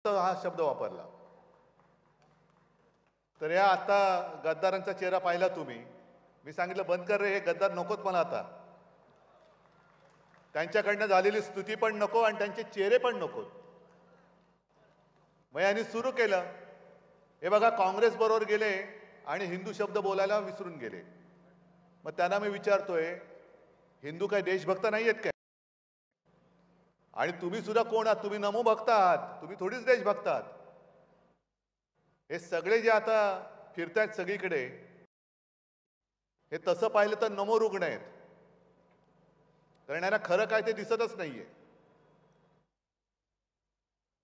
हा शब्द वापरला. तर या आता गद्दारांचा चेहरा पाहिला तुम्ही. मी सांगितलं बंद कर रे, हे गद्दार नकोत मला आता. त्यांच्याकडनं झालेली स्तुती पण नको आणि त्यांचे चेहरे पण नकोत. मग यांनी सुरू केलं, हे बघा काँग्रेस बरोबर गेले आणि हिंदू शब्द बोलायला विसरून गेले. मग त्यांना मी विचारतोय, हिंदू काय देशभक्त नाहीयेत काय? आणि तुम्ही सुद्धा कोण आहात? तुम्ही नमो भक्त आहात, तुम्ही थोडीच देशभक्त आहात. हे सगळे जे आता फिरतायत सगळीकडे, हे तसं पाहिलं तर नमो रुग्ण आहेत, कारण यांना खरं काय ते दिसतच नाहीये.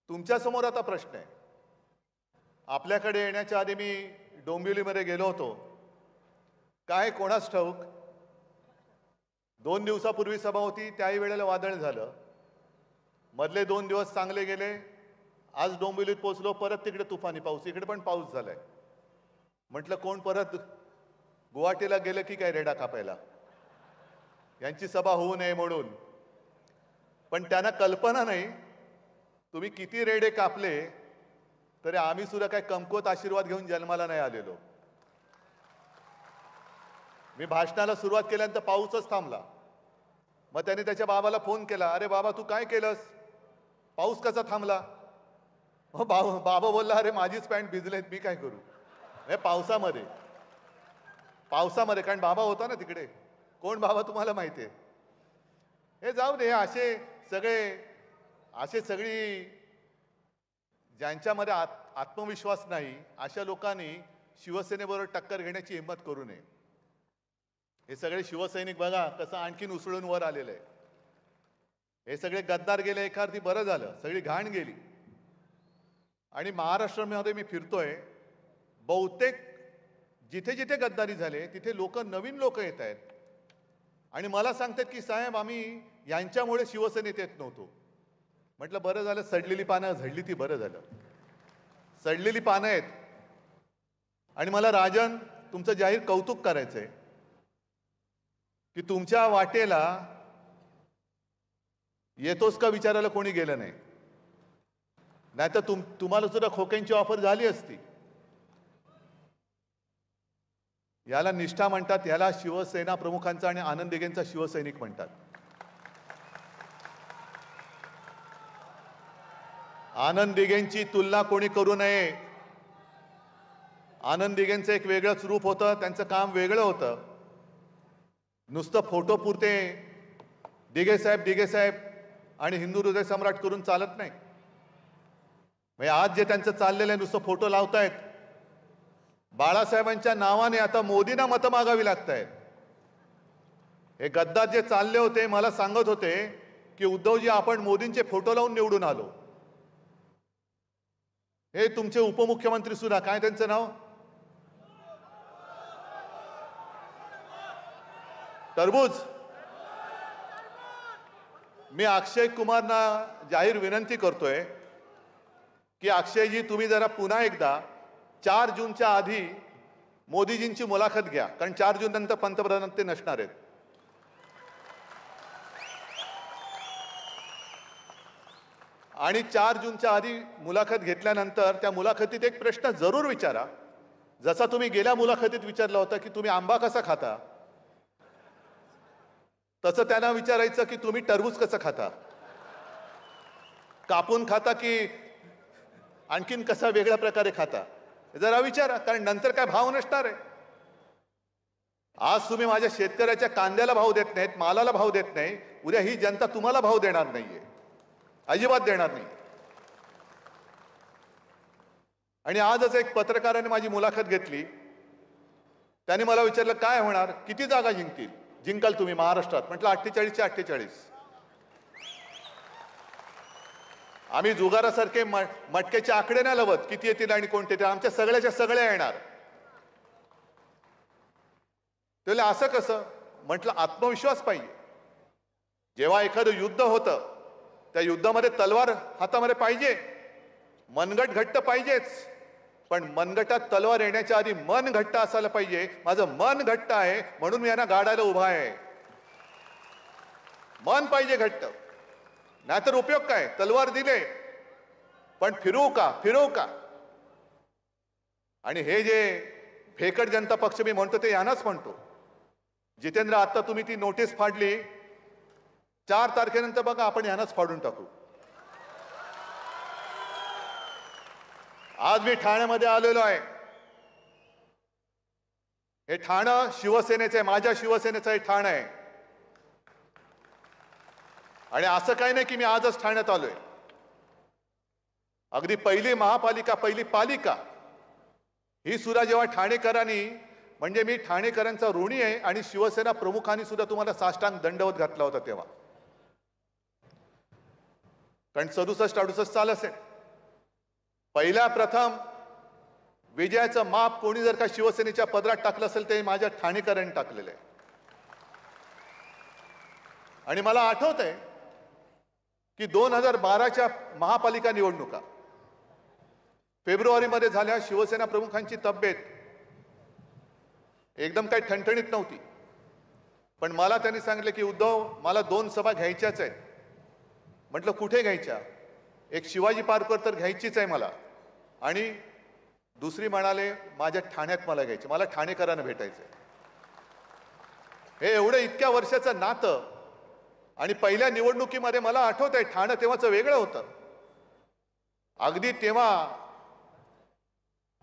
तुमच्या समोर आता प्रश्न आहे. आपल्याकडे येण्याच्या आधी मी डोंबिवलीमध्ये गेलो होतो. काय कोणास ठाऊक, 2 दिवसापूर्वी सभा होती, त्याही वेळेला वादळ झालं. मधले 2 दिवस चांगले गेले. आज डोंबिवलीत पोहोचलो, परत तिकडे तुफानी पाऊस, इकडे पण पाऊस झालाय. म्हटलं कोण परत गुवाहाटीला गेलं की काय रेडा कापायला, यांची सभा होऊ नये म्हणून. पण त्यांना कल्पना नाही, तुम्ही किती रेडे कापले तरी आम्ही सुद्धा काय कमकुवत आशीर्वाद घेऊन जन्माला नाही आलेलो. मी भाषणाला सुरुवात केल्यानंतर पाऊसच थांबला. मग त्याने त्याच्या बाबाला फोन केला, अरे बाबा तू काय केलंस, पाऊस कसा थांबला? बाबा बोलला, अरे माझीच पॅन्ट भिजलेत, मी काय करू. हे पावसामध्ये कारण बाबा होता ना तिकडे. कोण बाबा तुम्हाला माहिती आहे. हे जाऊ दे, असे सगळी ज्यांच्यामध्ये आत्मविश्वास नाही अशा लोकांनी शिवसेनेबरोबर टक्कर घेण्याची हिंमत करू नये. हे सगळे शिवसैनिक बघा कसं आणखीन उसळून वर आलेलं आहे. हे सगळे गद्दार गेले, एका अर्थी बरं झालं, सगळी घाण गेली. आणि महाराष्ट्रामध्ये मी फिरतोय, बहुतेक जिथे जिथे गद्दारी झाले तिथे नवीन लोक येत आहेत आणि मला सांगतात की साहेब आम्ही यांच्यामुळे शिवसेनेत येत नव्हतो. म्हटलं बरं झालं, सडलेली पानं झडली ती, बरं झालं. सडलेली पानं आहेत. आणि मला राजन तुमचं जाहीर कौतुक करायचंय की तुमच्या वाटेला येतोस का विचारायला कोणी गेलं नाही. नाहीतर तुम्हाला सुद्धा खोक्यांची ऑफर झाली असती. याला निष्ठा म्हणतात, याला शिवसेना प्रमुखांचा आणि आनंद दिघेंचा शिवसैनिक म्हणतात. आनंद दिघेंची तुलना कोणी करू नये. आनंद दिघेंचं एक वेगळंच रूप होतं, त्यांचं काम वेगळं होतं. नुसतं फोटो पुरते दिघे साहेब आणि हिंदू हृदय सम्राट करून चालत नाही. म्हणजे आज जे त्यांचं चाललेलं आहे, नुसतं फोटो लावतायत. बाळासाहेबांच्या नावाने आता मोदींना मतं मागावी लागतायत. हे गद्दार जे चालले होते मला सांगत होते की उद्धवजी आपण मोदींचे फोटो लावून निवडून आलो. हे तुमचे उपमुख्यमंत्री सुद्धा, काय त्यांचं नाव, टरबूज. मी अक्षय कुमारना जाहीर विनंती करतोय की अक्षयजी तुम्ही जरा पुन्हा एकदा 4 जूनच्या आधी मोदीजींची मुलाखत घ्या, कारण 4 जून नंतर पंतप्रधान ते नसणार आहेत. आणि 4 जूनच्या आधी मुलाखत घेतल्यानंतर त्या मुलाखतीत एक प्रश्न जरूर विचारा, जसा तुम्ही गेल्या मुलाखतीत विचारला होता की तुम्ही आंबा कसा खाता, तसं त्यांना विचारायचं की तुम्ही टरबूज कसं खाता, कापून खाता की आणखीन कसा वेगळ्या प्रकारे खाता, जरा विचारा, कारण नंतर काय भाव नसणार आहे. आज तुम्ही माझ्या शेतकऱ्याच्या कांद्याला भाव देत नाहीत, मालाला भाव देत नाही, उद्या ही जनता तुम्हाला भाव देणार नाहीये, अजिबात देणार नाही. आणि आजच एक पत्रकाराने माझी मुलाखत घेतली. त्याने मला विचारलं काय होणार, किती जागा जिंकाल तुम्ही महाराष्ट्रात. म्हटलं 48च्या 48. आम्ही जुगारासारखे मटक्याचे आकडे नाही लावत किती येतील आणि कोणते येतील, आमच्या सगळ्याच्या सगळ्या येणार. त्याला असं कसं, म्हटलं आत्मविश्वास पाहिजे. जेव्हा एखादं युद्ध होतं त्या युद्धामध्ये तलवार हातामध्ये पाहिजे, मनगट घट्ट पाहिजेच, पण मनगटात तलवार येण्याच्या आधी मन घट्ट असायला पाहिजे. माझं मन घट्ट आहे म्हणून मी यांना गाडायला उभा आहे. मन पाहिजे घट्ट, नाहीतर उपयोग काय. तलवार दिले पण फिरवू का? आणि हे जे फेकट जनता पक्ष मी म्हणतो ते यांनाच म्हणतो. जितेंद्र, आता तुम्ही ती नोटीस फाडली, 4 तारखेनंतर बघा आपण यांनाच फाडून टाकू. आज मी ठाण्यामध्ये आलेलो आहे. हे ठाणं शिवसेनेचं आहे, माझ्या शिवसेनेचं हे ठाणं आहे. आणि असं काही नाही की मी आजच ठाण्यात आलोय. अगदी पहिली महापालिका, पहिली पालिका ही सुद्धा जेव्हा ठाणेकरांनी, म्हणजे मी ठाणेकरांचा ऋणी आहे आणि शिवसेना प्रमुखांनी सुद्धा तुम्हाला साष्टांग दंडवत घातला होता तेव्हा. कारण 67-68 साल असेल. पहिल्या प्रथम विजयाचं माप कोणी जर का शिवसेनेच्या पदरात टाकलं असेल ते माझ्या ठाणेकरांनी टाकलेलं आहे. आणि मला आठवत आहे की 2012च्या महापालिका निवडणुका फेब्रुवारीमध्ये झाल्या. शिवसेना प्रमुखांची तब्येत एकदम काही ठणठणीत नव्हती, पण मला त्यांनी सांगितलं की उद्धव, मला 2 सभा घ्यायच्याच आहेत. म्हटलं कुठे घ्यायच्या? एक शिवाजी पार्कवर तर घ्यायचीच आहे मला, आणि दुसरी म्हणाले माझ्या ठाण्यात मला घ्यायची, मला ठाणेकरांना भेटायचंय. हे एवढं इतक्या वर्षाचं नातं. आणि पहिल्या निवडणुकीमध्ये मला आठवत आहे ठाणं तेव्हाचं वेगळं होतं. अगदी तेव्हा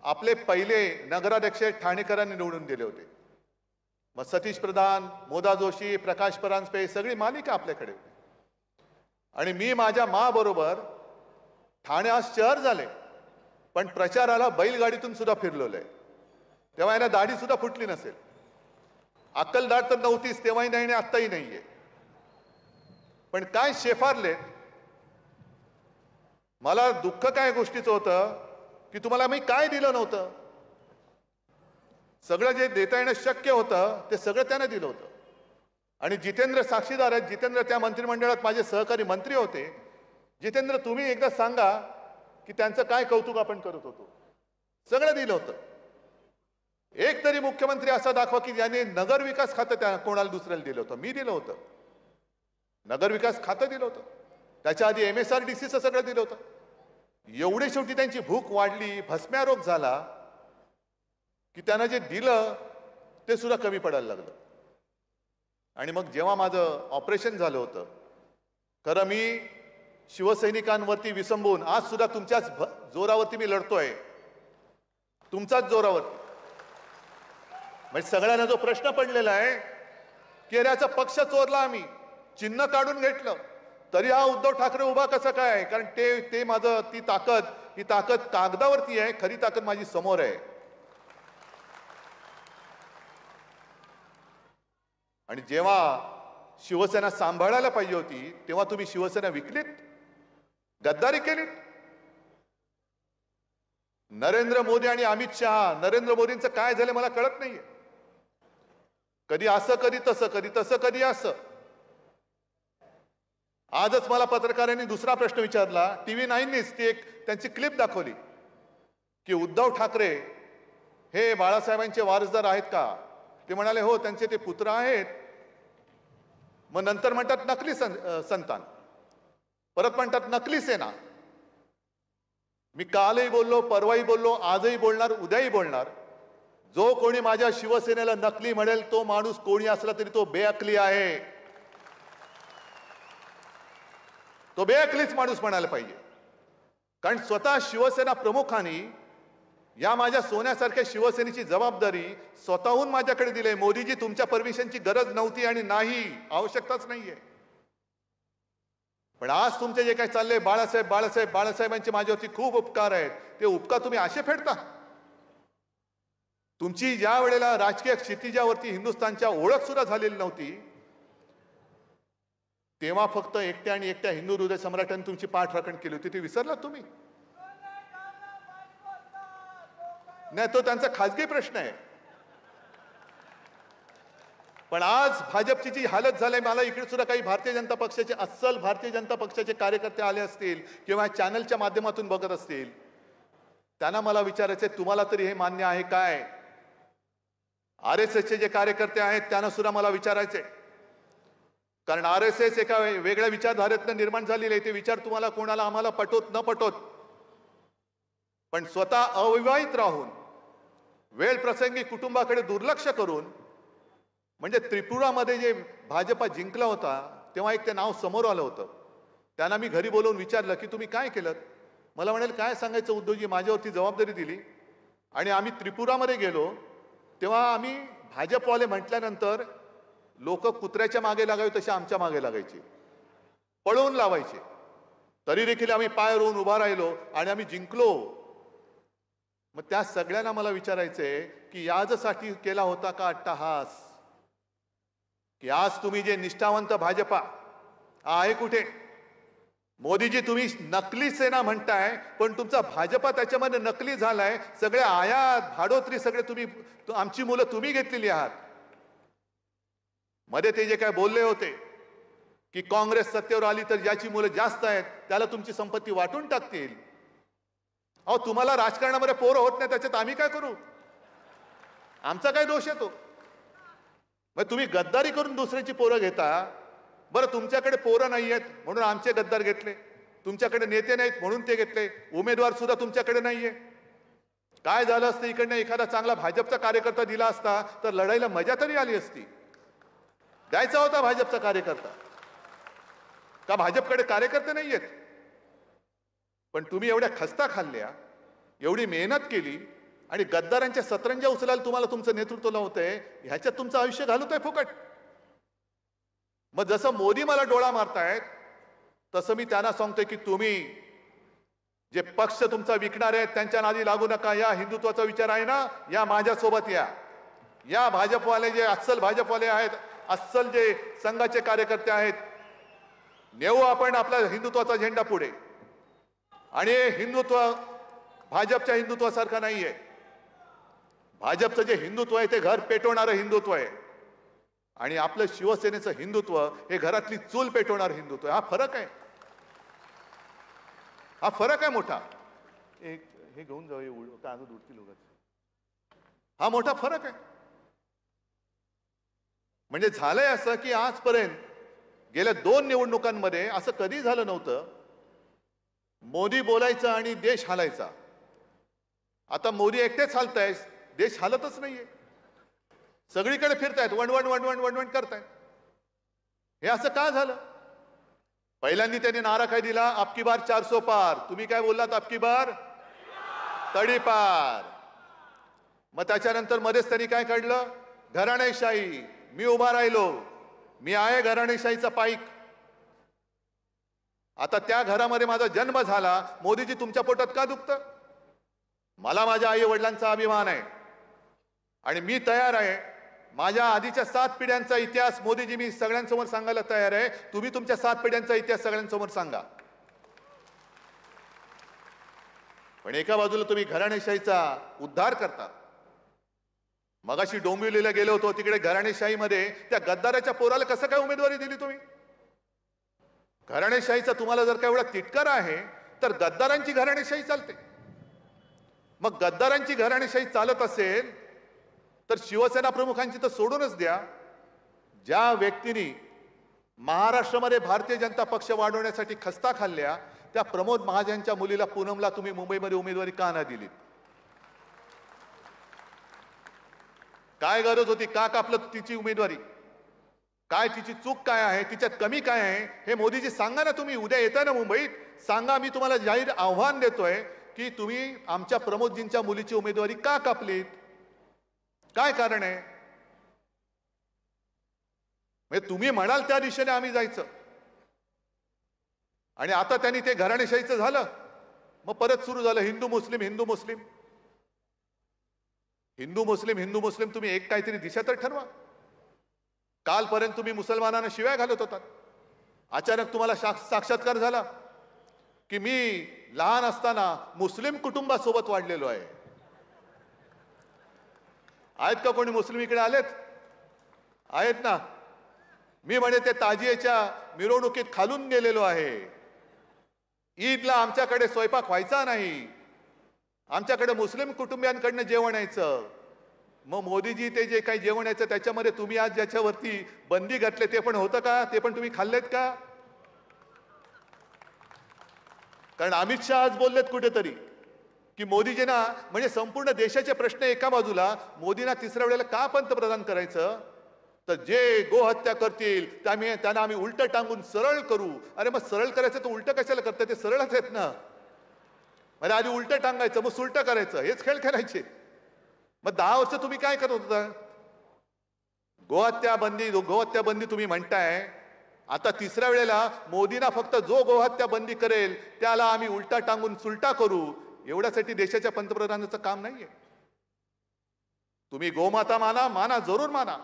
आपले पहिले नगराध्यक्ष ठाणेकरांनी निवडून दिले होते. मग सतीश प्रधान, मोदा जोशी, प्रकाश परांजपे सगळी मालिका आपल्याकडे होती. आणि मी माझ्या बरोबर ठाणे आज शहर झाले, पण प्रचाराला बैलगाडीतून सुद्धा फिरलोय. तेव्हा यांना दाढी सुद्धा फुटली नसेल. अक्कलदाढ तर नव्हतीच तेव्हाही नाही आणि आत्ताही नाहीये. पण काय शेफारले. मला दुःख काय गोष्टीचं होतं की तुम्हाला मी काय दिलं नव्हतं. सगळं जे देता येणं शक्य होतं ते सगळं त्याने दिलं होतं. आणि जितेंद्र साक्षीदार आहेत. जितेंद्र त्या मंत्रिमंडळात माझे सहकारी मंत्री होते. जितेंद्र, तुम्ही एकदा सांगा की त्यांचं काय कौतुक आपण करत होतो. सगळं दिलं होतं. एक तरी मुख्यमंत्री असा दाखवा की ज्याने नगरविकास खातं त्या कोणाला दुसऱ्याला दिलं होतं. मी दिलं होतं. नगरविकास खातं दिलं होतं. त्याच्या आधी MSRDCचं सगळं दिलं होतं. एवढी शेवटी त्यांची भूक वाढली, भस्म्यारोग झाला की त्यांना जे दिलं ते सुद्धा कमी पडायला लागलं. आणि मग जेव्हा माझं ऑपरेशन झालं होतं, खरं मी शिवसैनिकांवरती विसंबून आज सुद्धा तुमच्याच जोरावरती मी लढतोय, तुमचाच जोरावरती. म्हणजे सगळ्यांना जो प्रश्न पडलेला आहे की अरे याचा पक्ष चोरला, आम्ही चिन्ह काढून घेतलं तरी हा उद्धव ठाकरे उभा कसा काय? कारण ते माझं ही ताकद कागदावरती आहे, खरी ताकद माझी समोर आहे. आणि जेव्हा शिवसेना सांभाळायला पाहिजे होती तेव्हा तुम्ही शिवसेना विकलीत, गद्दारी केलीत. नरेंद्र मोदी आणि अमित शहा, नरेंद्र मोदींचं काय झालं मला कळत नाहीये. कधी असं, कधी तसं, कधी तसं, कधी असं. आजच मला पत्रकारांनी दुसरा प्रश्न विचारला. TV9नीच ती एक त्यांची क्लिप दाखवली की उद्धव ठाकरे हे बाळासाहेबांचे वारसदार आहेत का? ते म्हणाले हो, त्यांचे ते पुत्र आहेत. मग नंतर म्हणतात नकली संतान, परत म्हणतात नकली सेना. मी कालही बोललो, परवाही बोललो, आजही बोलणार, उद्याही बोलणार. जो कोणी माझ्या शिवसेनेला नकली म्हणेल तो माणूस कोणी असला तरी तो बेअकली आहे. तो बेअकलीच माणूस म्हणायला पाहिजे. कारण स्वतः शिवसेना प्रमुखांनी या माझ्या सोन्यासारख्या शिवसेनेची जबाबदारी स्वतःहून माझ्याकडे दिली. मोदीजी, तुमच्या परमिशनची गरज नव्हती आणि नाही, आवश्यकताच नाहीये. पण आज तुमचे जे काही चाललंय, बाळासाहेबांचे माझ्यावरती खूप उपकार आहेत, ते उपकार तुम्ही असे फेडता. तुमची ज्या वेळेला राजकीय क्षितिजावरती हिंदुस्थानच्या ओळख सुद्धा झालेली नव्हती, तेव्हा फक्त एकट्या आणि एकट्या हिंदू हृदय सम्राटांनी तुमची पाठराखण केली होती. ते विसरलात तुम्ही? नाही, तो त्यांचा खासगी प्रश्न आहे. पण आज भाजपची जी हालत झाली, मला इकडे सुद्धा काही भारतीय जनता पक्षाचे, अस्सल भारतीय जनता पक्षाचे कार्यकर्ते आले असतील किंवा चॅनलच्या माध्यमातून बघत असतील, त्यांना मला विचारायचंय, तुम्हाला तरी हे मान्य आहे काय? RSSचे जे कार्यकर्ते आहेत त्यांना सुद्धा मला विचारायचंय. कारण RSS एका वेगळ्या विचारधारेतनं निर्माण झालेले, ते विचार तुम्हाला कोणाला आम्हाला पटोत न पटोत पण स्वतः अविवाहित राहून वेळ प्रसंगी कुटुंबाकडे दुर्लक्ष करून, म्हणजे त्रिपुरामध्ये जे भाजपा जिंकला होता तेव्हा एक ते नाव समोर आलं होतं. त्यांना मी घरी बोलवून विचारलं की तुम्ही काय केलं. मला म्हणाले काय सांगायचं उद्धवजी, माझ्यावरती जबाबदारी दिली. आणि आम्ही त्रिपुरामध्ये गेलो तेव्हा आम्ही भाजपवाले म्हटल्यानंतर लोक कुत्र्याच्या मागे लागावे तसे आमच्या मागे लागायचे, पळवून लावायचे. तरी देखील आम्ही पाय रोवून उभा राहिलो आणि आम्ही जिंकलो. मग त्या सगळ्यांना मला विचारायचंय की याजसाठी केला होता का अट्टहास, की आज तुम्ही जे निष्ठावंत भाजपा आहे कुठे. मोदीजी तुम्ही नकली सेना म्हणताय पण तुमचा भाजपा त्याच्यामध्ये नकली झालाय. सगळे आयात भाडोत्री सगळे तुम्ही, आमची मुलं तुम्ही घेतलेली आहात. मध्ये ते जे काय बोलले होते की काँग्रेस सत्तेवर आली तर ज्याची मुलं जास्त आहेत त्याला तुमची संपत्ती वाटून टाकतील. अहो तुम्हाला राजकारणामध्ये पोरं होत नाही त्याच्यात आम्ही काय करू, आमचा काय दोष येतो. मग तुम्ही गद्दारी करून दुसऱ्याची पोरं घेता. बरं तुमच्याकडे पोरं नाहीयेत म्हणून आमचे गद्दार घेतले, तुमच्याकडे नेते नाहीत म्हणून ते घेतले, उमेदवार सुद्धा तुमच्याकडे नाहीये. काय झालं असतं इकडनं एखादा चांगला भाजपचा कार्यकर्ता दिला असता तर लढाईला मजा तरी आली असती. द्यायचा होता भाजपचा कार्यकर्ता, का भाजपकडे कार्यकर्ते नाहीयेत. पण तुम्ही एवढ्या खस्ता खाल्ल्या, एवढी मेहनत केली आणि गद्दारांच्या सतरंजा उचलायला तुम्हाला तुमचं नेतृत्व लावतंय, ह्याच्यात तुमचं आयुष्य घालवतंय फुकट. मग जसं मोदी मला डोळा मारतायत तसं मी त्यांना सांगतोय की तुम्ही जे पक्ष तुमचा विकणार आहेत त्यांच्या नादी लागू नका. या हिंदुत्वाचा विचार आहे ना, या माझ्यासोबत या भाजपवाले जे अस्सल भाजपवाले आहेत, अस्सल जे संघाचे कार्यकर्ते आहेत, नेऊ आपण आपला हिंदुत्वाचा झेंडा पुढे. आणि हिंदुत्व भाजपच्या हिंदुत्वासारखं नाहीये. भाजपचं जे हिंदुत्व आहे ते घर पेटवणारं हिंदुत्व आहे आणि आपलं शिवसेनेचं हिंदुत्व हे घरातली चूल पेटवणार हिंदुत्व आहे. हा फरक आहे, हा फरक आहे मोठा. एक हे घेऊन जाऊ कागद उडतील उगाच. हा मोठा फरक आहे. म्हणजे झालंय असं की आजपर्यंत गेल्या 2 निवडणुकांमध्ये असं कधी झालं नव्हतं. मोदी बोलायचा आणि देश हालायचा. आता मोदी एकटेच हालताय, देश हालतच नाहीये. सगळीकडे फिरतायत, वणवण करतायत. हे असं का झालं. पहिल्यांदा त्यांनी नारा काय दिला, अबकी बार 400 पार. तुम्ही काय बोललात, अबकी बार तडीपार. मग त्याच्यानंतर मध्येच त्यांनी काय काढलं, घराणेशाही. मी उभा राहिलो, मी आहे घराणेशाहीचा पाईक. आता त्या घरामध्ये माझा जन्म झाला. मोदीजी तुमच्या पोटात का दुखतं. मला माझ्या आई वडिलांचा अभिमान आहे आणि मी तयार आहे. माझ्या आधीच्या 7 पिढ्यांचा इतिहास मोदीजी मी सगळ्यांसमोर सांगायला तयार आहे. तुम्ही तुमच्या 7 पिढ्यांचा इतिहास सगळ्यांसमोर सांगा. पण एका बाजूला तुम्ही घराणेशाहीचा उद्धार करता. मगाशी डोंबिवलीला गेलो होतो, तिकडे घराणेशाहीमध्ये त्या गद्दाराच्या पोराला कसं काय उमेदवारी दिली तुम्ही. घराणेशाहीचा तुम्हाला जर का एवढा तिटकारा आहे तर गद्दारांची घराणेशाही चालते. मग गद्दारांची घराणेशाही चालत असेल तर शिवसेना प्रमुखांची तर सोडूनच द्या. ज्या व्यक्तींनी महाराष्ट्रामध्ये भारतीय जनता पक्ष वाढवण्यासाठी खस्ता खाल्ल्या त्या प्रमोद महाजनच्या मुलीला पूनमला तुम्ही मुंबईमध्ये उमेदवारी का नाही दिली. काय गरज होती, का कापलं तिची उमेदवारी. काय तिची चूक काय आहे, तिच्यात कमी काय आहे हे मोदीजी सांगा ना. तुम्ही उद्या येताय ना मुंबईत, सांगा. मी तुम्हाला जाहीर आव्हान देतोय की तुम्ही आमच्या प्रमोदजींच्या मुलीची उमेदवारी का कापलीत, काय कारण आहे. म्हणजे तुम्ही म्हणाल त्या दिशेने आम्ही जायचं आणि आता त्यांनी ते घराणेशाहीचं झालं. मग परत सुरू झालं हिंदू मुस्लिम हिंदू मुस्लिम हिंदू मुस्लिम हिंदू मुस्लिम. तुम्ही एक काहीतरी दिशा तर ठरवा. कालपर्यंत तुम्ही मुसलमानांना शिव्या घालत होतात. अचानक तुम्हाला साक्षात्कार झाला की मी लहान असताना मुस्लिम कुटुंबासोबत वाढलेलो आहे. आहेत का कोणी मुस्लिम इकडे आलेत, आहेत ना. मी म्हणे ते ताजियाच्या मिरवणुकीत खालून गेलेलो आहे. ईदला आमच्याकडे स्वयंपाक व्हायचा नाही, आमच्याकडे मुस्लिम कुटुंबियांकडनं जेवण यायचं. मग मोदीजी ते जे काही जेवण यायचं त्याच्यामध्ये तुम्ही आज ज्याच्यावरती बंदी घातले ते पण होतं का, ते पण तुम्ही खाल्लेत का. कारण अमित शहा आज बोललेत कुठेतरी की मोदीजींना म्हणजे संपूर्ण देशाचे प्रश्न एका बाजूला, मोदींना तिसऱ्या वेळेला का पंतप्रधान करायचं? तर जे गोहत्या करतील त्यांना आम्ही उलट टांगून सरळ करू. अरे मग सरळ करायचं तर उलट कशाला करताय? ते सरळच आहेत ना. म्हणजे आधी उलट टांगायचं, मग सुलट करायचं, हेच खेळ खेळायचे. मग 10 वर्ष तुम्ही काय करत होता? गोहत्या बंदी तुम्ही म्हणताय. आता तिसऱ्या वेळेला मोदींना फक्त जो गोहत्या बंदी करेल त्याला आम्ही उलटा टांगून सुलटा करू, एवढ्यासाठी देशाच्या पंतप्रधानाचं काम नाहीये. तुम्ही गोमाता माना जरूर माना,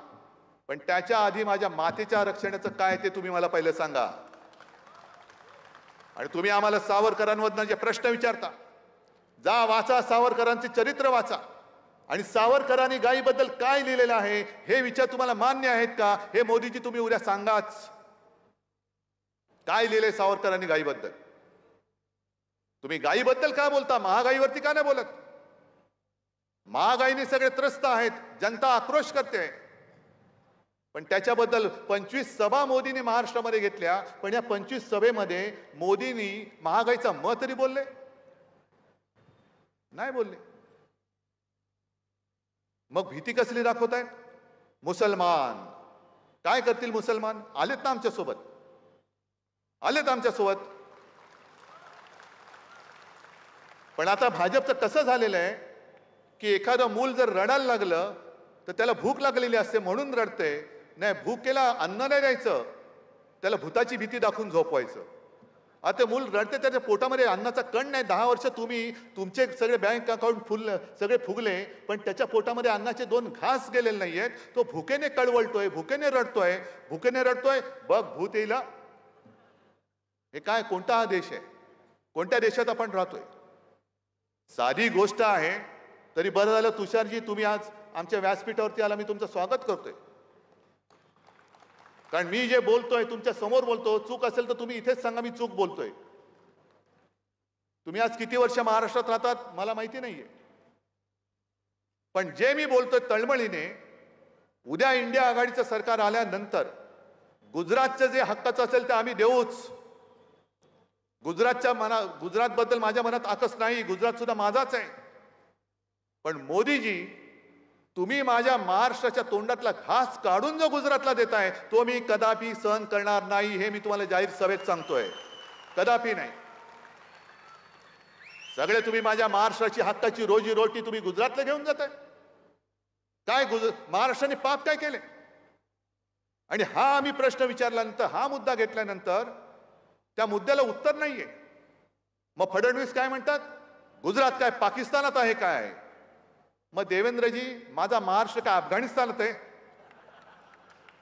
पण त्याच्या आधी माझ्या मातेच्या रक्षणाचं काय ते तुम्ही मला पहिलं सांगा. आणि तुम्ही आम्हाला सावरकरांवरनं जे प्रश्न विचारता, जा वाचा सावरकरांचे चरित्र वाचा. आणि सावरकरांनी गायीबद्दल काय लिहिलेलं आहे हे विचार तुम्हाला मान्य आहेत का? हे मोदीजी तुम्ही उद्या सांगाच. काय लिहिलंय सावरकरांनी गायीबद्दल? तुम्ही गायीबद्दल का बोलता? महागाईवरती का नाही बोलत? महागाईने सगळे त्रस्त आहेत, जनता आक्रोश करते. पण त्याच्याबद्दल 25 सभा मोदींनी महाराष्ट्रामध्ये घेतल्या, पण या 25 सभेमध्ये मोदींनी महागाईचा म तरी बोलले नाही? बोलले. मग भीती कसली दाखवतायत? मुसलमान काय करतील? मुसलमान आलेत ना आमच्यासोबत, पण आता भाजपचं कसं झालेलं आहे की एखादं मूल जर रडायला लागलं तर त्याला भूक लागलेली असते म्हणून रडते. नाही, भूकेला अन्न नाही द्यायचं, त्याला भूताची भीती दाखवून झोपवायचं. आता मूल रडते, त्याच्या पोटामध्ये अन्नाचा कण नाही. 10 वर्ष तुम्ही तुमचे सगळे बँक अकाउंट सगळे फुगले, पण त्याच्या पोटामध्ये अन्नाचे 2 घास गेलेले नाहीयेत. तो भुकेने कळवळतोय, भुकेने रडतोय. बघ भूत येईल. हे काय, कोणता हा देश आहे? कोणत्या देशात आपण राहतोय? साधी गोष्ट आहे. तरी बरं झालं तुषारजी, तुम्ही आज आमच्या व्यासपीठावरती आला, मी तुमचं स्वागत करतोय. कारण मी जे बोलतोय तुमच्या समोर बोलतो, चूक असेल तर तुम्ही इथेच सांगा मी चूक बोलतोय. तुम्ही आज किती वर्ष महाराष्ट्रात राहतात मला माहिती नाहीये, पण जे मी बोलतोय तळमळीने, उद्या इंडिया आघाडीचं सरकार आल्यानंतर गुजरातचं जे हक्काचं असेल ते आम्ही देऊच. गुजरातबद्दल माझ्या मनात आकस नाही, गुजरात सुद्धा माझाच आहे. पण मोदीजी, तुम्ही माझ्या महाराष्ट्राच्या तोंडातला घास काढून जो गुजरातला देताय तो मी कदापि सहन करणार नाही, हे मी तुम्हाला जाहीर सभेत सांगतोय. कदापि नाही. सगळे तुम्ही माझ्या महाराष्ट्राची हक्काची रोजी रोटी तुम्ही गुजरातला घेऊन जाताय. काय महाराष्ट्राने पाप काय केले? आणि हा आम्ही प्रश्न विचारल्यानंतर, हा मुद्दा घेतल्यानंतर त्या मुद्द्याला उत्तर नाहीये. मग फडणवीस काय म्हणतात? गुजरात काय पाकिस्तानात आहे काय? मग देवेंद्रजी, माझा महाराष्ट्र काय अफगाणिस्तानात आहे?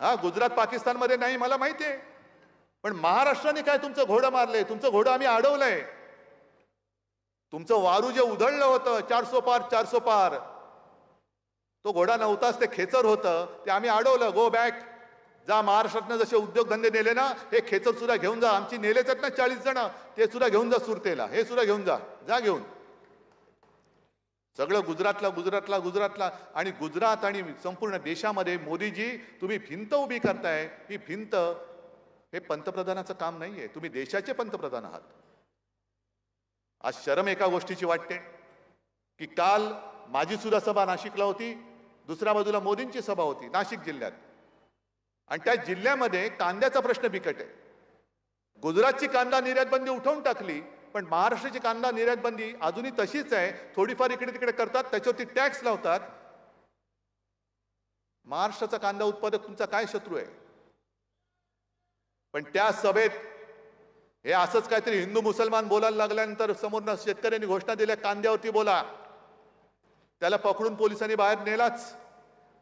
हा, गुजरात पाकिस्तानमध्ये नाही मला माहिती आहे, पण महाराष्ट्राने काय तुमचं घोडं मारलंय? तुमचं घोडं आम्ही अडवलंय. तुमचं वारू जे उधळलं होतं 400 पार, तो घोडा नव्हताच, ते खेचर होतं, ते आम्ही अडवलं. Go back. जा, महाराष्ट्रातनं जसे उद्योगधंदे नेले ना, हे खेचर सुद्धा घेऊन जा. आमची नेलेच आहेत ना 40 जण, ते सुद्धा घेऊन जा सुरतेला. हे सुद्धा घेऊन जा घेऊन. सगळं गुजरातला आणि गुजरात आणि संपूर्ण देशामध्ये मोदीजी तुम्ही भिंत उभी करताय. ही भिंत हे पंतप्रधानाचं काम नाहीये. तुम्ही देशाचे पंतप्रधान आहात. आज शरम एका गोष्टीची वाटते की काल माझी सुद्धा सभा नाशिकला होती, दुसऱ्या बाजूला मोदींची सभा होती नाशिक जिल्ह्यात, आणि त्या जिल्ह्यामध्ये कांद्याचा प्रश्न बिकट आहे. गुजरातची कांदा निर्यात बंदी उठवून टाकली, पण महाराष्ट्राची कांदा निर्यात बंदी अजूनही तशीच आहे. थोडीफार इकडे तिकडे करतात, त्याच्यावरती टॅक्स लावतात. महाराष्ट्राचा कांदा उत्पादक तुमचा काय शत्रू आहे? पण त्या सभेत हे असंच काहीतरी हिंदू मुसलमान बोलायला लागल्यानंतर समोरनं शेतकऱ्यांनी घोषणा दिल्या कांद्यावरती बोला, त्याला पकडून पोलिसांनी बाहेर नेलाच.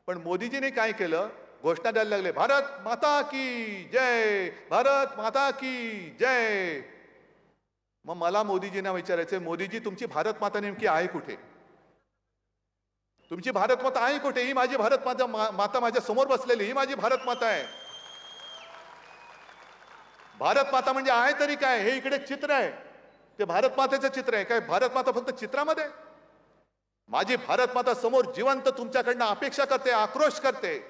पण मोदीजींनी काय केलं? घोषणा द्यायला लागले, भारत माता की जय, भारत माता की जय. मग मला मोदीजींना विचारायचंय, मोदीजी तुमची भारत माता नेमकी आहे कुठे? तुमची भारत माता आहे कुठे? ही माझी भारत माता माझ्या समोर बसलेली, ही माझी भारत माता आहे. भारत माता म्हणजे आहे तरी काय? हे इकडे चित्र आहे, ते भारत मातेचं चित्र आहे. काय भारत माता फक्त चित्रामध्ये? माझी भारत माता समोर जिवंत तुमच्याकडनं अपेक्षा करते, आक्रोश करते.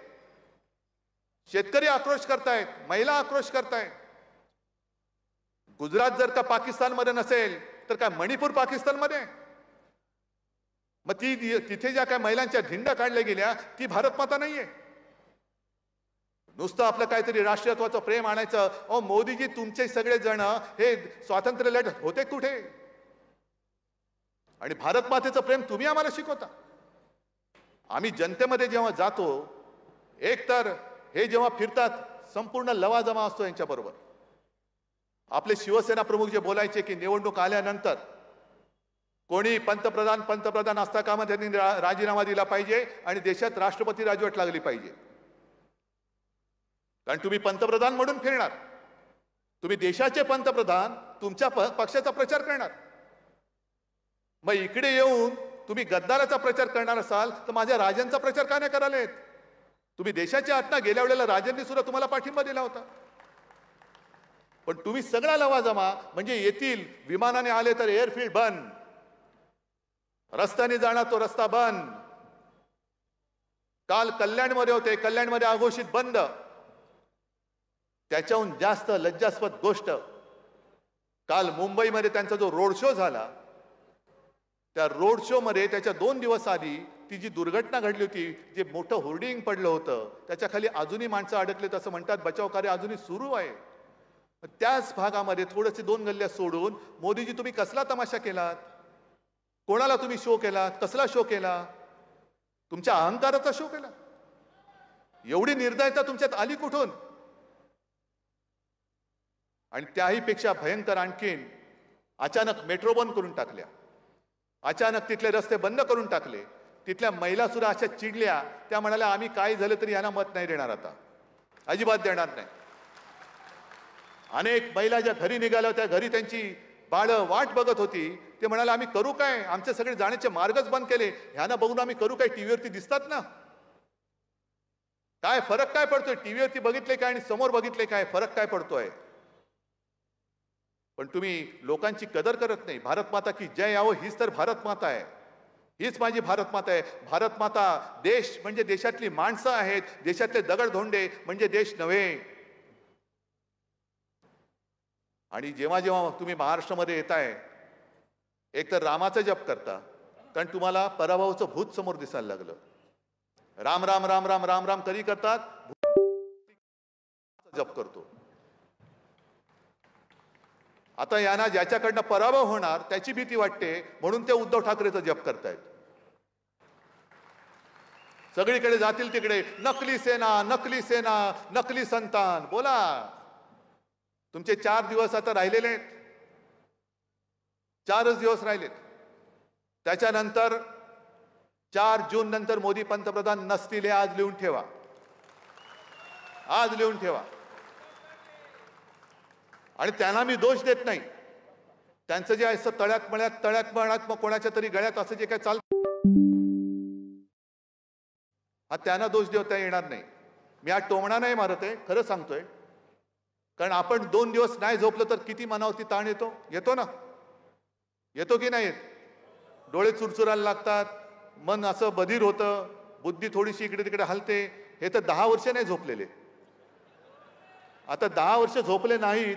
शेतकरी आक्रोश करतायत, महिला आक्रोश करतायत. गुजरात जर का पाकिस्तानमध्ये नसेल तर काय मणिपूर पाकिस्तानमध्ये? मग तिथे ज्या काही महिलांच्या धिंड्या काढल्या गेल्या ती भारत माता नाहीये. नुसतं आपलं काहीतरी राष्ट्रीयत्वाचं प्रेम आणायचं. अहो मोदीजी, तुमचे सगळे जण हे स्वातंत्र्य लढत होते कुठे? आणि भारत मातेचं प्रेम तुम्ही आम्हाला शिकवता. आम्ही जनतेमध्ये जेव्हा जातो, एक तर हे जेव्हा फिरतात संपूर्ण लवाजमा असतो यांच्याबरोबर. आपले शिवसेना प्रमुख जे बोलायचे की निवडणूक आल्यानंतर कोणी पंतप्रधान असता कामा त्यांनी राजीनामा दिला पाहिजे आणि देशात राष्ट्रपती राजवट लागली पाहिजे. कारण तुम्ही पंतप्रधान म्हणून फिरणार, तुम्ही देशाचे पंतप्रधान तुमच्या पक्षाचा प्रचार करणार. मग इकडे येऊन तुम्ही गद्दाराचा प्रचार करणार असाल तर माझ्या राजांचा प्रचार का नाही करायला? तुम्ही देशाच्या आत्ता गेल्या वेळेला राजांनी सुद्धा तुम्हाला पाठिंबा दिला होता. पण तुम्ही सगळा लवाजमा म्हणजे येतील विमानाने आले तर एअरफील्ड बंद, रस्त्याने जाणार तो रस्ता बंद. काल कल्याणमध्ये होते, कल्याणमध्ये अघोषित बंद. त्याच्याहून जास्त लज्जास्पद गोष्ट काल मुंबईमध्ये त्यांचा जो रोड शो झाला, त्या रोड शो मध्ये त्याच्या 2 दिवस आधी ती जी दुर्घटना घडली होती, जे मोठं होर्डिंग पडलं होतं त्याच्या खाली अजूनही माणसं अडकलेत असं म्हणतात. बचाव कार्य अजूनही सुरू आहे. त्याच भागामध्ये थोडेसे 2 गल्ल्या सोडून मोदीजी तुम्ही कसला तमाशा केलात? कोणाला तुम्ही शो केलात? कसला शो केला? तुमच्या अहंकाराचा शो केला? एवढी निर्दयता तुमच्यात आली कुठून? आणि त्याही पेक्षा भयंकर आणखीन अचानक मेट्रो बंद करून टाकल्या, अचानक तिथले रस्ते बंद करून टाकले. तिथल्या महिला सुद्धा अशा चिडल्या, त्या म्हणाल्या आम्ही काही झालं तरी यांना मत नाही देणार, आता अजिबात देणार नाही. अनेक महिला ज्या घरी निघाल्या त्या घरी त्यांची बाळं वाट बघत होती. ते म्हणाले आम्ही करू काय? आमचे सगळे जाण्याचे मार्गच बंद केले. ह्यांना बघून आम्ही करू काय? टीव्हीवरती दिसतात ना. काय फरक काय पडतोय? टीव्हीवरती बघितले काय आणि समोर बघितले काय? फरक काय पडतोय? पण तुम्ही लोकांची कदर करत नाही. भारत माता की जय यावं, हीच तर भारत माता आहे. हीच माझी भारत माता आहे. भारत माता देश म्हणजे देशातली माणसं आहेत, देशातले दगडधोंडे म्हणजे देश नव्हे. आणि जेव्हा जेव्हा तुम्ही महाराष्ट्रामध्ये येताय, एक तर रामाचा जप करता, कारण तुम्हाला पराभवाचं भूत समोर दिसायला लागलं. राम राम राम राम राम राम कधी करतात? जप करतो. आता यांना ज्याच्याकडनं पराभव होणार त्याची भीती वाटते, म्हणून ते उद्धव ठाकरेचा जप करतायत. सगळीकडे जातील तिकडे नकली सेना, नकली सेना, नकली संतान. बोला, तुमचे 4 दिवस आता राहिलेले आहेत. 4च दिवस राहिलेत. त्याच्यानंतर 4 जून नंतर मोदी पंतप्रधान नसतील, हे आज लिहून ठेवा. आज लिहून ठेवा. आणि त्यांना मी दोष देत नाही. त्यांचं जे असं तळ्यात मळ्यात मग कोणाच्या तरी गळ्यात असं जे काय चालतं, हा त्यांना दोष देता येणार नाही. मी आज टोमणा नाही मारत आहे, खरं सांगतोय. कारण आपण 2 दिवस नाही झोपलं तर किती मनावरती ताण येतो. येतो ना? येतो की नाही येत? डोळे चुरचुरायला लागतात, मन असं बधीर होतं, बुद्धी थोडीशी इकडे तिकडे हलते. हे तर 10 वर्ष नाही झोपलेले. आता 10 वर्ष झोपले नाहीत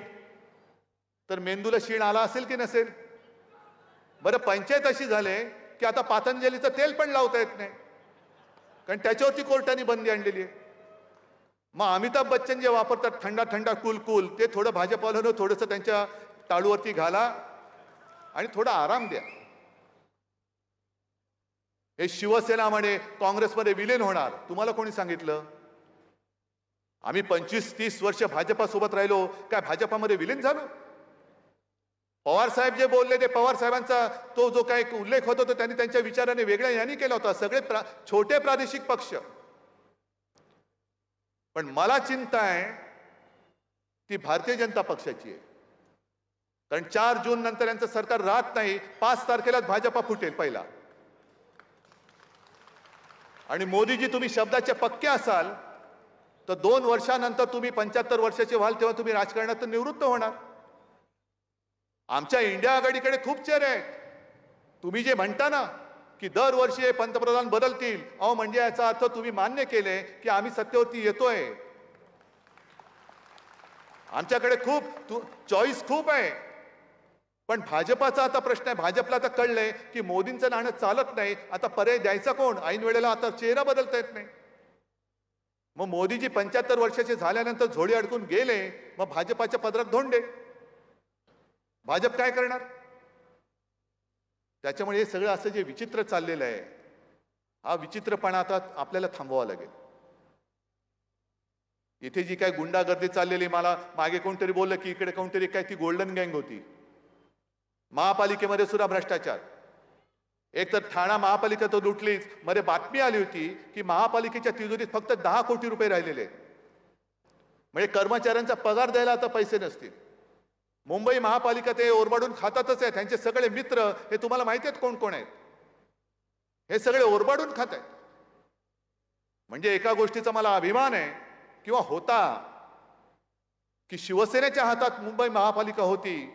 तर मेंदूला शीण आला असेल की नसेल? बरं, पंचायत अशी झाले की आता पातंजलीचं तेल पण लावता येत नाही, कारण त्याच्यावरती कोर्टाने बंदी आणलेली आहे. मग अमिताभ बच्चन जे वापरतात थंडा थंडा कूल कूल, ते थोडं भाजपाला थोडंसं त्यांच्या टाळूवरती घाला आणि थोडा आराम द्या. हे शिवसेना म्हणे काँग्रेसमध्ये विलीन होणार. तुम्हाला कोणी सांगितलं? आम्ही 25-30 वर्ष भाजपासोबत राहिलो, काय भाजपामध्ये विलीन झालो? पवार साहेब जे बोलले ते पवार साहेबांचा तो जो काही उल्लेख होता तो त्यांनी त्यांच्या विचाराने वेगळ्या यांनी केला होता. सगळे छोटे प्रादेशिक पक्ष. पण मला चिंता आहे ती भारतीय जनता पक्षाची आहे. कारण 4 जून नंतर यांचं सरकार राहत नाही. 5 तारखेला भाजपा फुटेल पहिला. आणि मोदीजी, तुम्ही शब्दाचे पक्के असाल तर 2 वर्षानंतर तुम्ही 75 वर्षाचे व्हाल तेव्हा तुम्ही राजकारणातून निवृत्त होणार. आमच्या इंडिया आघाडीकडे खूप चेहरे आहेत. तुम्ही जे म्हणता ना की दरवर्षी हे पंतप्रधान बदलतील, अहो म्हणजे याचा अर्थ तुम्ही मान्य केले की आम्ही सत्तेवरती येतोय. आमच्याकडे खूप चॉईस खूप आहे. पण भाजपाचा आता प्रश्न आहे, भाजपला आता कळलंय की मोदींचं नाणं चालत नाही, आता पर्याय द्यायचा कोण? ऐन वेळेला आता चेहरा बदलता येत नाही. मग मोदीजी 75 वर्षाचे झाल्यानंतर झोळी अडकून गेले, मग भाजपाच्या पदरात धोंडे. भाजप काय करणार? त्याच्यामुळे हे सगळं असं जे विचित्र चाललेलं आहे, हा विचित्रपणा आता आपल्याला थांबवावा लागेल. इथे जी काय गुंडागर्दी चाललेली, मला मागे कोणतरी बोललं की इकडे कोणतरी काय ती गोल्डन गँग होती. महापालिकेमध्ये सुद्धा भ्रष्टाचार. एक तर ठाणा महापालिका तर लुटलीच, मध्ये बातमी आली होती की महापालिकेच्या तिजोरीत फक्त 10 कोटी रुपये राहिलेले आहेत. म्हणजे कर्मचाऱ्यांचा पगार द्यायला आता पैसे नसतील. मुंबई महापालिका ते ओरबाडून खातातच आहे. त्यांचे सगळे मित्र हे तुम्हाला माहिती आहेत कोण कोण आहेत. हे सगळे ओरबाडून खात आहेत. म्हणजे एका गोष्टीचा मला अभिमान आहे किंवा होता की शिवसेनेच्या हातात मुंबई महापालिका होती.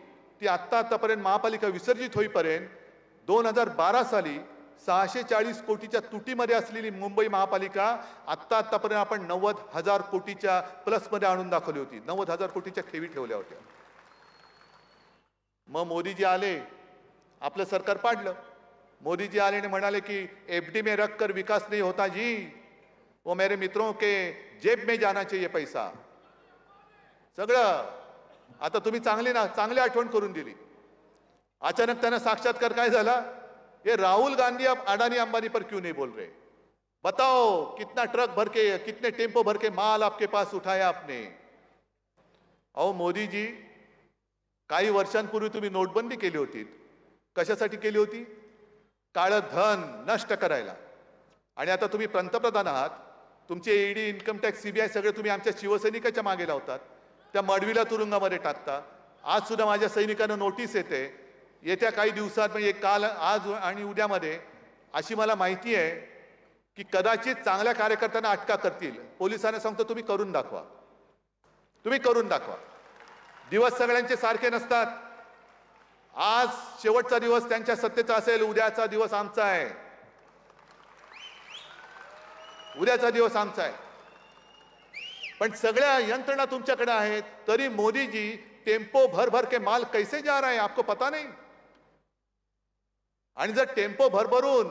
ती आतापर्यंत महापालिका विसर्जित होईपर्यंत 2012 साली 640 कोटीच्या तुटीमध्ये असलेली मुंबई महापालिका आतापर्यंत आपण 90,000 कोटीच्या प्लसमध्ये आणून दाखवली होती. 90,000 कोटीच्या ठेवी ठेवल्या होत्या. मग मोदीजी आले, आपलं सरकार पाडलं. मोदीजी आले आणि म्हणाले की एफडी में रखकर विकास नहीं होता जी, वो मेरे मित्रों के जेब में जाना चाहिए पैसा. सगळं आता तुम्ही चांगली आठवण करून दिली. अचानक त्यांना साक्षात्कार काय झाला? ये राहुल गांधी अब अडानी अंबानी पर क्यों नहीं बोल रहे? बताओ कितना ट्रक भर के, कितने टेम्पो भर के माल आपके पास उठाया आपने? अहो मोदी जी, काही वर्षांपूर्वी तुम्ही नोटबंदी केली होती. कशासाठी केली होती? काळं धन नष्ट करायला. आणि आता तुम्ही पंतप्रधान आहात. तुमचे ईडी, इन्कम टॅक्स, सीबीआय सगळे तुम्ही आमच्या शिवसैनिकाच्या मागे लावतात. त्या मडवीला तुरुंगामध्ये टाकता. आज सुद्धा माझ्या सैनिकांना नोटीस येते. येत्या काही दिवसात म्हणजे काल, आज आणि उद्यामध्ये अशी मला माहिती आहे की कदाचित चांगल्या कार्यकर्त्यांना अटका करतील. पोलिसांना सांगतो तुम्ही करून दाखवा. तुम्ही करून दाखवा. दिवस सगळ्यांचे सारखे नसतात. आज शेवटचा दिवस त्यांच्या सत्तेचा असेल, उद्याचा दिवस आमचा आहे. उद्याचा दिवस आमचा आहे. पण सगळ्या यंत्रणा तुमच्याकडे आहेत. तरी मोदी जी टेम्पो भर भर के माल कैसे जा रहा है आपको पता नहीं? आणि जर टेम्पो भरभरून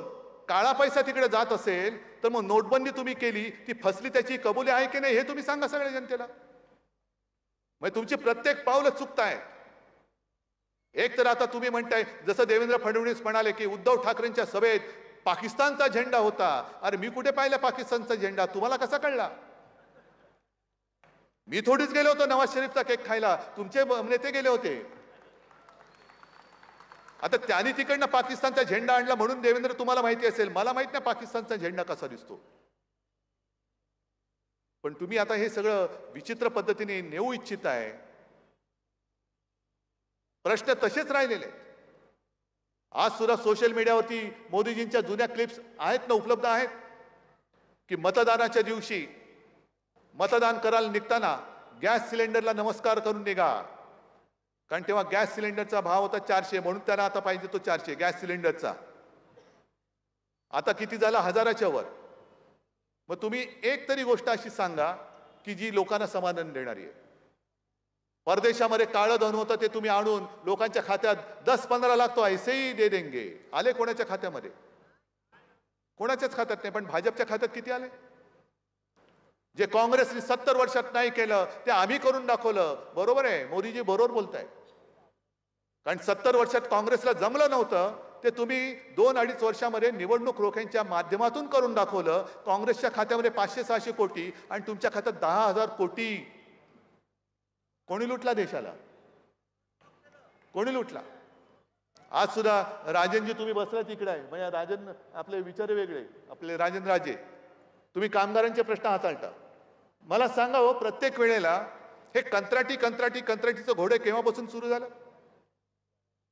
काळा पैसा तिकडे जात असेल तर मग नोटबंदी तुम्ही केली, ती फसली, त्याची कबुली आहे की नाही हे तुम्ही सांगा सगळ्या जनतेला. मग तुमची प्रत्येक पावलं चुकतायत. एक तर आता तुम्ही म्हणताय, जसं देवेंद्र फडणवीस म्हणाले की उद्धव ठाकरेंच्या सभेत पाकिस्तानचा झेंडा होता. अरे मी कुठे पाहिला पाकिस्तानचा झेंडा? तुम्हाला कसा कळला? मी थोडीच गेलो होतो नवाज शरीफचा केक खायला, तुमचे नेते गेले होते. आता त्यांनी तिकडनं पाकिस्तानचा झेंडा आणला म्हणून देवेंद्र तुम्हाला माहिती असेल, मला माहित नाही पाकिस्तानचा झेंडा कसा दिसतो. पण तुम्ही आता हे सगळं विचित्र पद्धतीने नेऊ इच्छिताय. प्रश्न तसेच राहिलेले आहेत. आज सुद्धा सोशल मीडियावरती मोदीजींच्या जुन्या क्लिप्स आहेत ना, उपलब्ध आहेत की मतदानाच्या दिवशी मतदान करायला निघताना गॅस सिलेंडरला नमस्कार करून निघा. कारण तेव्हा गॅस सिलेंडरचा भाव होता 400, म्हणून त्यांना आता पाहिजे तो 400 गॅस सिलेंडरचा. आता किती झाला? 1000च्या वर. मग तुम्ही एक तरी गोष्ट अशी सांगा की जी लोकांना समाधान देणारी आहे. परदेशामध्ये काळं धन होतं ते तुम्ही आणून लोकांच्या खात्यात 10-15 लाख तो ऐसे ही दे देंगे. आले कोणाच्या खात्यामध्ये? कोणाच्याच खात्यात नाही. पण भाजपच्या खात्यात किती आले? जे काँग्रेसने 70 वर्षात नाही केलं ते आम्ही करून दाखवलं. बरोबर आहे, मोदीजी बरोबर बोलताय. कारण 70 वर्षात काँग्रेसला जमलं नव्हतं ते तुम्ही 2-2.5 वर्षामध्ये निवडणूक रोख्यांच्या माध्यमातून करून दाखवलं. काँग्रेसच्या खात्यामध्ये 500-600 कोटी आणि तुमच्या खात्यात 10,000 कोटी. कोणी लुटला देशाला? कोणी लुटला? आज सुद्धा राजनजी तुम्ही बसला तिकडे आहे, म्हणजे राजन आपले विचार वेगळे, आपले राजन राजे, तुम्ही कामगारांचे प्रश्न हाताळता. मला सांगा हो, प्रत्येक वेळेला हे कंत्राटीचं घोडे केव्हापासून सुरू झालं?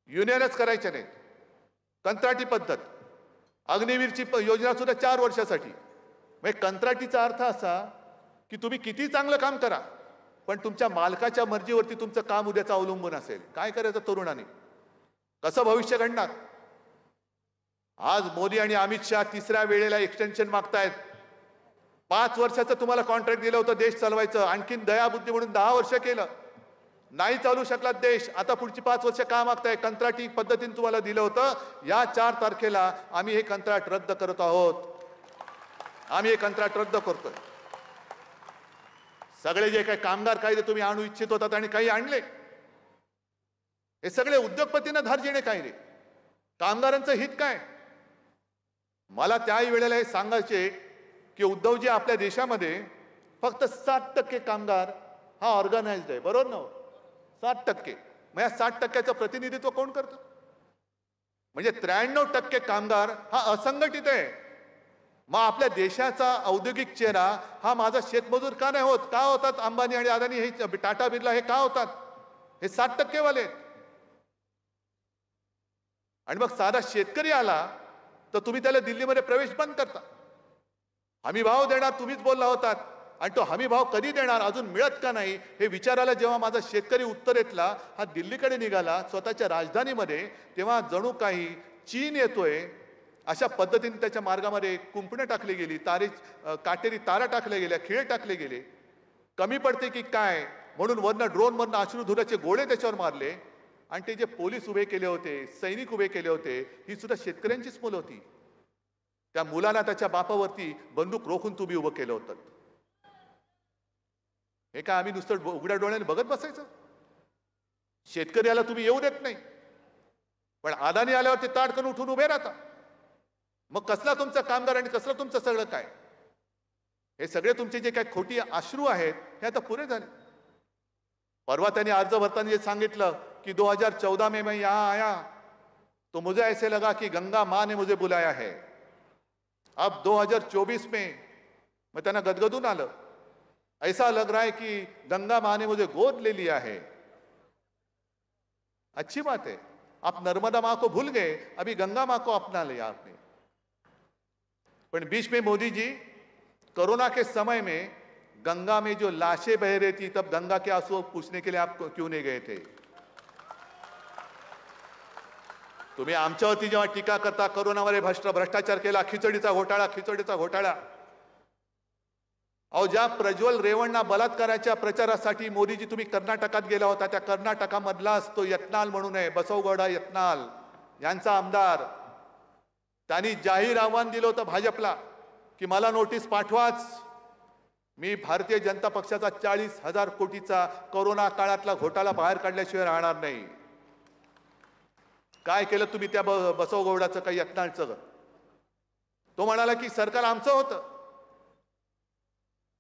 युनियनच करायच्या नाहीत. कंत्राटी पद्धत. अग्निवीरची योजना सुद्धा 4 वर्षासाठी. म्हणजे कंत्राटीचा अर्थ असा की तुम्ही किती चांगलं काम करा पण तुमच्या मालकाच्या मर्जीवरती तुमचं काम उद्याचं अवलंबून असेल. काय करायचं तरुणांनी? कसं भविष्य घडणार? आज मोदी आणि अमित शहा तिसऱ्या वेळेला एक्सटेन्शन मागतायत. 5 वर्षाचं तुम्हाला कॉन्ट्रॅक्ट दिलं होतं देश चालवायचं, आणखीन दयाबुद्धी म्हणून 10 वर्ष केलं. नाही चालू शकला देश, आता पुढची 5 वर्ष का मागताय? कंत्राटी पद्धतीने तुम्हाला दिलं होतं. या 4 तारखेला आम्ही हे कंत्राट रद्द करत आहोत. आम्ही हे कंत्राट रद्द करतोय. सगळे जे काही कामगार कायदे तुम्ही आणू इच्छित होतात आणि काही आणले, हे सगळे उद्योगपतींना धार देणे काय रे? कामगारांचं हित काय? मला त्याही वेळेला हे सांगायचे की उद्धवजी, आपल्या देशामध्ये फक्त 7% कामगार हा ऑर्गनाइज्ड आहे, बरोबर ना? 7%. मग या 60%चं प्रतिनिधित्व कोण करतं? म्हणजे 93% कामगार हा असंघटित आहे. मग आपल्या देशाचा औद्योगिक चेहरा हा माझा शेतमजूर का नाही होत? का होतात अंबानी आणि अदानी, हे टाटा बिर्ला हे का होतात? हे 7% वाले. आणि मग साधा शेतकरी आला तर तुम्ही त्याला दिल्लीमध्ये प्रवेश बंद करता. हमी भाव देणार तुम्हीच बोलला होतात, आणि तो हमी भाव कधी देणार अजून मिळत का नाही हे विचारायला जेव्हा माझा शेतकरी उत्तरेतला हा दिल्लीकडे निघाला स्वतःच्या राजधानीमध्ये, तेव्हा जणू काही चीन येतोय अशा पद्धतीने त्याच्या मार्गामध्ये कुंपणं टाकली गेली, काटेरी तारा टाकल्या गेल्या, खिळे टाकले गेले. कमी पडते की काय म्हणून वरनं ड्रोनवरनं अश्रुधुराचे गोळे त्याच्यावर मारले. आणि ते जे पोलीस उभे केले होते, सैनिक उभे केले होते, ही सुद्धा शेतकऱ्यांचीच मुलं होती. त्या मुलांना त्याच्या बापावरती बंदूक रोखून तुम्ही उभं केलं होतं. हे काय आम्ही नुसतं उघड्या डोळ्याने बघत बसायचं? शेतकऱ्याला तुम्ही येऊ देत नाही, पण अदानी आल्यावर ते ताडकन उठून उभे राहता. मग कसला तुमचा कामगार आणि कसलं तुमचं सगळं काय? हे सगळे तुमचे जे काही खोटी अश्रू आहेत हे आता पुरे झाले. परवा त्यांनी अर्ज भरताना जे सांगितलं कि 2014 में मैं यहां आया तो मुझे ऐसे लगा कि गंगा मां ने मुझे बुलाया है. अब 2024 में मैं त्यांना गदगदून आलं, ऐसा लग रहा है कि गंगा मां ने मुझे गोद ले लिया है. अच्छी बात है, आप नर्मदा मां को भूल गए, अभी गंगा मां को अपना लिया आपने. पर बीच में मोदी जी कोरोना के समय में गंगा में जो लाशें बह रही थी, तब गंगा के आंसू पूछने के लिए आप क्यों नहीं गए थे? तुम्ही आमच्यावरती जेव्हा टीका करता, कोरोनामध्ये भ्रष्टाचार केला, खिचडीचा घोटाळा. अहो, ज्या प्रज्वल रेवण्णा बलात्काराच्या प्रचारासाठी मोदीजी तुम्ही कर्नाटकात गेला होता, त्या कर्नाटकामधलाच तो यत्नाल म्हणून आहे, बसवगौडा यत्नाल यांचा आमदार, त्यांनी जाहीर आव्हान दिलं होतं भाजपला की मला नोटीस पाठवाच, मी भारतीय जनता पक्षाचा 40,000 कोटीचा कोरोना काळातला घोटाळा बाहेर काढल्याशिवाय राहणार नाही. काय केलं तुम्ही त्या बसवगौडाचं, काही यत्नाळचं? तो म्हणाला की सरकार आमचं होतं,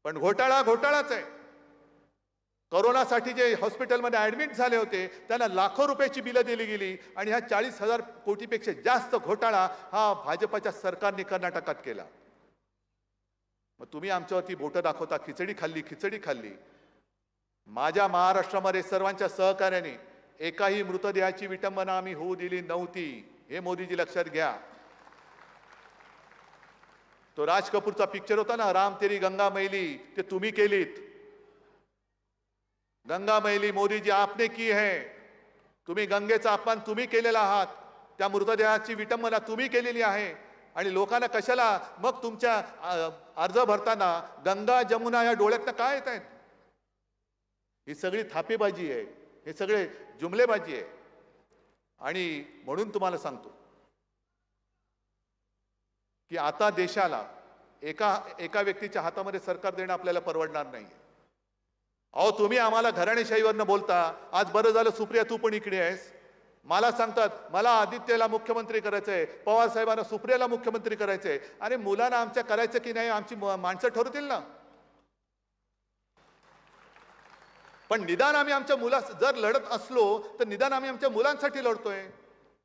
पण घोटाळाच आहे. कोरोनासाठी जे हॉस्पिटलमध्ये ऍडमिट झाले होते त्यांना लाखो रुपयाची बिलं दिली गेली, आणि ह्या 40,000 कोटीपेक्षा जास्त घोटाळा हा भाजपच्या सरकारने कर्नाटकात केला. मग तुम्ही आमच्यावरती बोटं दाखवता, खिचडी खाल्ली. माझ्या महाराष्ट्रामध्ये सर्वांच्या सहकार्याने एकाही मृतदेहाची विटंबना आम्ही होऊ दिली नव्हती, हे मोदीजी लक्षात घ्या. तो राज कपूरचा पिक्चर होता ना, राम तेरी गंगा मैली, ते तुम्ही केलीत. गंगा मैली मोदीजी आपने की है. तुम्ही गंगेचा अपमान तुम्ही केलेला आहात, त्या मृतदेहाची विटंबना तुम्ही केलेली आहे. आणि लोकांना कशाला मग तुमच्या अर्ज भरताना गंगा जमुना या डोळ्यातनं काय येत आहेत? ही सगळी थापेबाजी आहे, हे सगळे जुमलेबाजी आहे. आणि म्हणून तुम्हाला सांगतो की आता देशाला एका व्यक्तीच्या हातामध्ये सरकार देणं आपल्याला परवडणार नाही. अहो, तुम्ही आम्हाला घराणेशाहीवरनं बोलता. आज बरं झालं सुप्रिया तू पण इकडे आहेस. मला सांगतात मला आदित्यला मुख्यमंत्री करायचंय, पवार साहेबांना सुप्रियाला मुख्यमंत्री करायचंय. अरे मुलांना आमच्या करायचं की नाही आमची माणसं ठरवतील ना. पण निदान आम्ही आमच्या जर लढत असलो तर निदान आम्ही आमच्या मुलांसाठी लढतोय.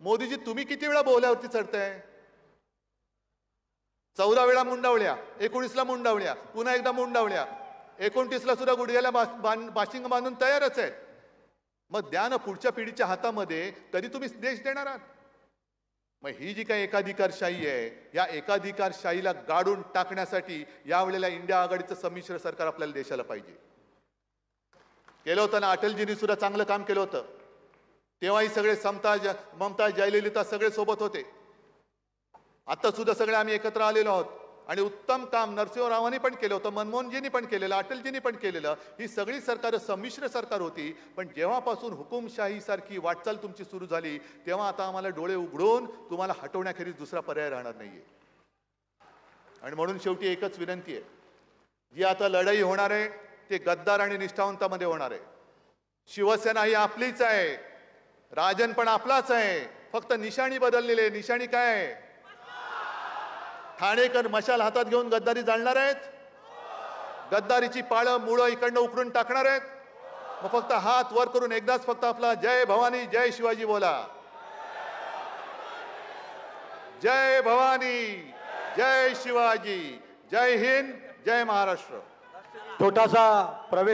मोदीजी तुम्ही किती वेळा बोल्यावरती चढताय? 14 वेळा मुंडावळ्या, 19ला मुंडावळ्या, पुन्हा एकदा मुंडावळ्या, 29ला सुद्धा गुडघ्याला बाशिंग बांधून तयारच आहेत. मग द्या ना पुढच्या पिढीच्या हातामध्ये, कधी तुम्ही देश देणार आहात? मग ही जी काही एकाधिकारशाही आहे, या एकाधिकारशाहीला गाडून टाकण्यासाठी यावेळेला इंडिया आघाडीचं संमिश्र सरकार आपल्याला देशाला पाहिजे. केलं होतं ना, अटलजींनी सुद्धा चांगलं काम केलं होतं. तेव्हाही सगळे ममता जयललिता सगळे सोबत होते. आता सुद्धा सगळे आम्ही एकत्र आलेलो आहोत. आणि उत्तम काम नरसिंहरावांनी पण केलं होतं, मनमोहनजींनी पण केलेलं, अटलजींनी पण केलेलं. ही सगळी सरकार संमिश्र सरकार होती. पण जेव्हापासून हुकुमशाहीसारखी वाटचाल तुमची सुरू झाली तेव्हा आता आम्हाला डोळे उघडून तुम्हाला हटवण्याखेरीज दुसरा पर्याय राहणार नाहीये. आणि म्हणून शेवटी एकच विनंती आहे, जी आता लढाई होणार आहे ते गद्दार आणि निष्ठावंतामध्ये होणार आहे. शिवसेना ही आपलीच आहे, राजन पण आपलाच आहे, फक्त निशाणी बदललेली आहे. निशाणी काय आहे? ठाणेकर मशाल हातात घेऊन गद्दारी जाणणार आहेत, गद्दारीची पाळं मुळं इकडनं उकरून टाकणार आहेत. मग फक्त हात वर करून एकदाच फक्त आपला जय भवानी जय शिवाजी बोला. जय भवानी जय शिवाजी, जय हिंद, जय महाराष्ट्र. छोटासा प्रवेश